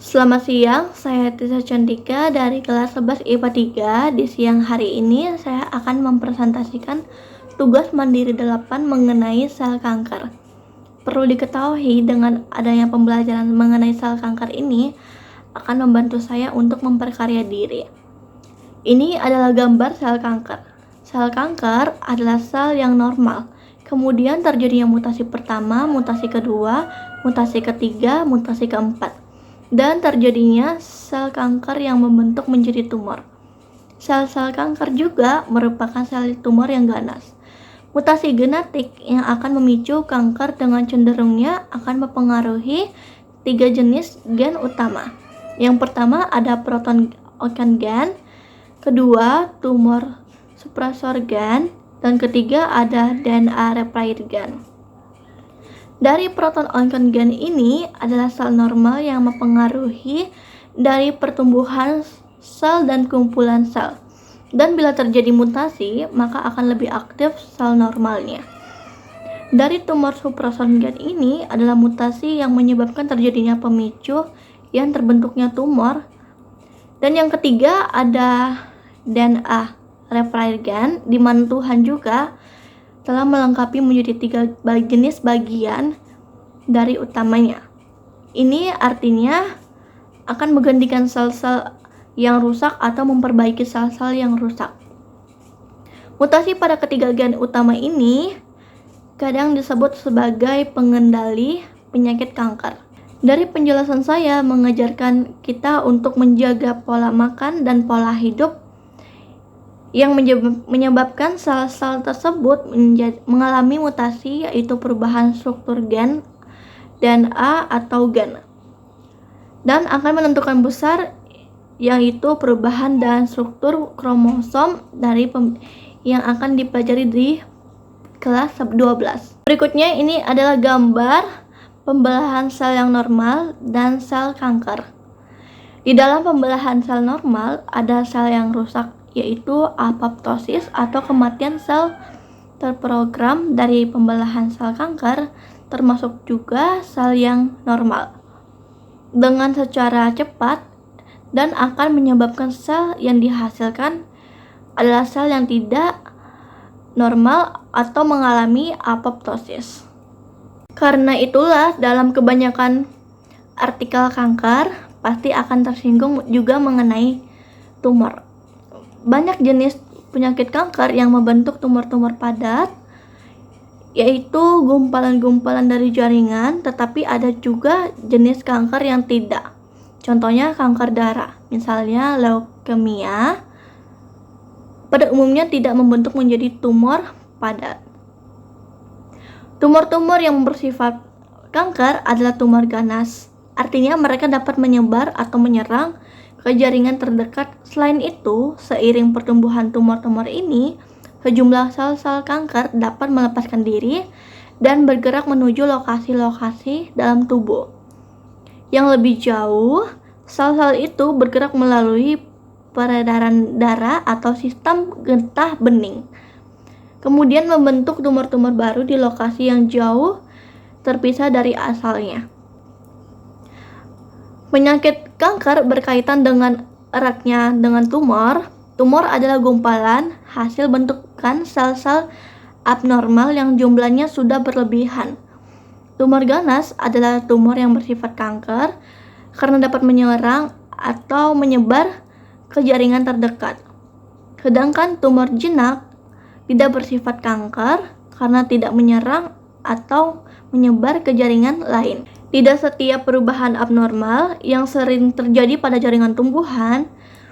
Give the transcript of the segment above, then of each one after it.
Selamat siang, saya Tisa Cantika dari kelas 11 IPA 3. Di siang hari ini saya akan mempresentasikan tugas mandiri 8 mengenai sel kanker. Perlu diketahui dengan adanya pembelajaran mengenai sel kanker ini akan membantu saya untuk memperkarya diri. Ini adalah gambar sel kanker. Sel kanker adalah sel yang normal. Kemudian terjadinya mutasi pertama, mutasi kedua, mutasi ketiga, mutasi keempat. Dan terjadinya sel kanker yang membentuk menjadi tumor. Sel-sel kanker juga merupakan sel tumor yang ganas. Mutasi genetik yang akan memicu kanker dengan cenderungnya akan mempengaruhi 3 jenis gen utama. Yang pertama ada proton oncogene gen, kedua tumor suppressor gen, dan ketiga ada DNA repair gen. Dari proton oncogene gen ini adalah sel normal yang mempengaruhi dari pertumbuhan sel dan kumpulan sel. Dan bila terjadi mutasi, maka akan lebih aktif sel normalnya. Dari tumor suppressor gen ini adalah mutasi yang menyebabkan terjadinya pemicu yang terbentuknya tumor. Dan yang ketiga ada DNA repair gen, di mana Tuhan juga telah melengkapi menjadi 3 jenis bagian dari utamanya. Ini artinya akan menggantikan sel-sel yang rusak atau memperbaiki sel-sel yang rusak. Mutasi pada ketiga gen utama ini kadang disebut sebagai pengendali penyakit kanker. Dari penjelasan saya mengajarkan kita untuk menjaga pola makan dan pola hidup yang menyebabkan sel-sel tersebut mengalami mutasi, yaitu perubahan struktur gen, DNA atau gen, dan akan menentukan besar, yaitu perubahan dan struktur kromosom dari yang akan dipelajari di kelas 12. Berikutnya ini adalah gambar pembelahan sel yang normal dan sel kanker. Di dalam pembelahan sel normal ada sel yang rusak, yaitu apoptosis atau kematian sel terprogram. Dari pembelahan sel kanker termasuk juga sel yang normal dengan secara cepat dan akan menyebabkan sel yang dihasilkan adalah sel yang tidak normal atau mengalami apoptosis. Karena itulah dalam kebanyakan artikel kanker pasti akan tersinggung juga mengenai tumor. Banyak jenis penyakit kanker yang membentuk tumor-tumor padat, yaitu gumpalan-gumpalan dari jaringan, tetapi ada juga jenis kanker yang tidak. Contohnya kanker darah, misalnya leukemia, pada umumnya tidak membentuk menjadi tumor padat. Tumor-tumor yang bersifat kanker adalah tumor ganas, artinya mereka dapat menyebar atau menyerang ke jaringan terdekat. Selain itu, seiring pertumbuhan tumor-tumor ini, sejumlah sel-sel kanker dapat melepaskan diri dan bergerak menuju lokasi-lokasi dalam tubuh. Yang lebih jauh, sel-sel itu bergerak melalui peredaran darah atau sistem getah bening, kemudian membentuk tumor-tumor baru di lokasi yang jauh terpisah dari asalnya. Penyakit kanker berkaitan dengan eratnya dengan tumor. Tumor adalah gumpalan hasil bentukan sel-sel abnormal yang jumlahnya sudah berlebihan. Tumor ganas adalah tumor yang bersifat kanker karena dapat menyerang atau menyebar ke jaringan terdekat. Sedangkan tumor jinak tidak bersifat kanker karena tidak menyerang atau menyebar ke jaringan lain. Tidak setiap perubahan abnormal yang sering terjadi pada jaringan tumbuhan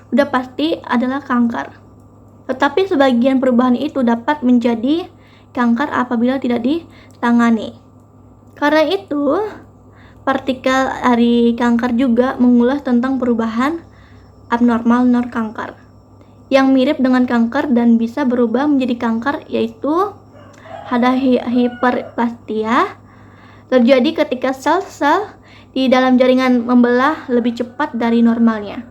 sudah pasti adalah kanker. Tetapi sebagian perubahan itu dapat menjadi kanker apabila tidak ditangani. Karena itu, partikel dari kanker juga mengulas tentang perubahan abnormal non-kanker yang mirip dengan kanker dan bisa berubah menjadi kanker, yaitu ada hiperplastia, terjadi ketika sel-sel di dalam jaringan membelah lebih cepat dari normalnya,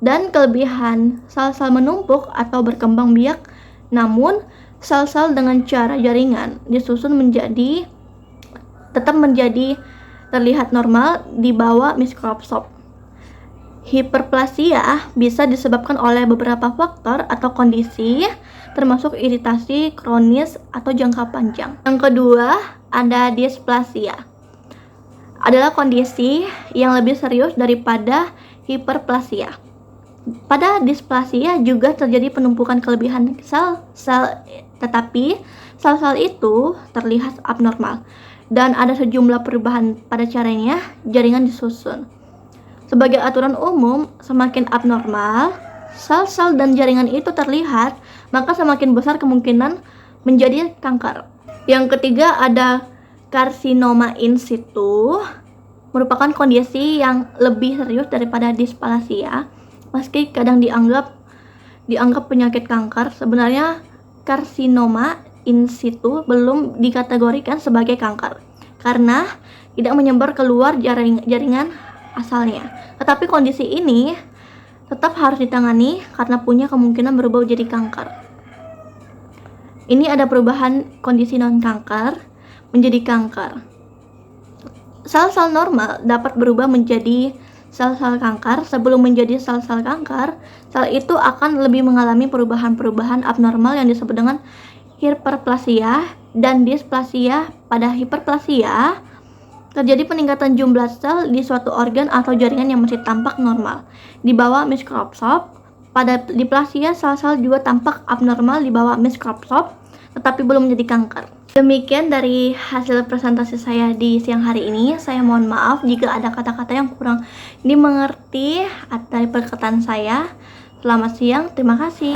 dan kelebihan sel-sel menumpuk atau berkembang biak. Namun, sel-sel dengan cara jaringan disusun tetap menjadi terlihat normal di bawah mikroskop. Hiperplasia bisa disebabkan oleh beberapa faktor atau kondisi, termasuk iritasi kronis atau jangka panjang. Yang kedua, ada displasia. Adalah kondisi yang lebih serius daripada hiperplasia. Pada displasia juga terjadi penumpukan kelebihan sel-sel, tetapi sel-sel itu terlihat abnormal dan ada sejumlah perubahan pada caranya jaringan disusun. Sebagai aturan umum, semakin abnormal sel-sel dan jaringan itu terlihat, maka semakin besar kemungkinan menjadi kanker. Yang ketiga ada karsinoma in situ, merupakan kondisi yang lebih serius daripada displasia. Meski kadang dianggap penyakit kanker, sebenarnya karsinoma in situ belum dikategorikan sebagai kanker karena tidak menyebar keluar jaringan asalnya. Tetapi kondisi ini tetap harus ditangani karena punya kemungkinan berubah jadi kanker. Ini ada perubahan kondisi non-kanker menjadi kanker. Sel-sel normal dapat berubah menjadi sel-sel kanker. Sebelum menjadi sel-sel kanker, sel itu akan lebih mengalami perubahan-perubahan abnormal yang disebut dengan hiperplasia dan displasia. Pada hiperplasia, terjadi peningkatan jumlah sel di suatu organ atau jaringan yang masih tampak normal di bawah mikroskop. Pada displasia, sel-sel juga tampak abnormal di bawah mikroskop, tetapi belum menjadi kanker. Demikian dari hasil presentasi saya di siang hari ini. Saya mohon maaf jika ada kata-kata yang kurang dimengerti dari perkataan saya. Selamat siang, terima kasih.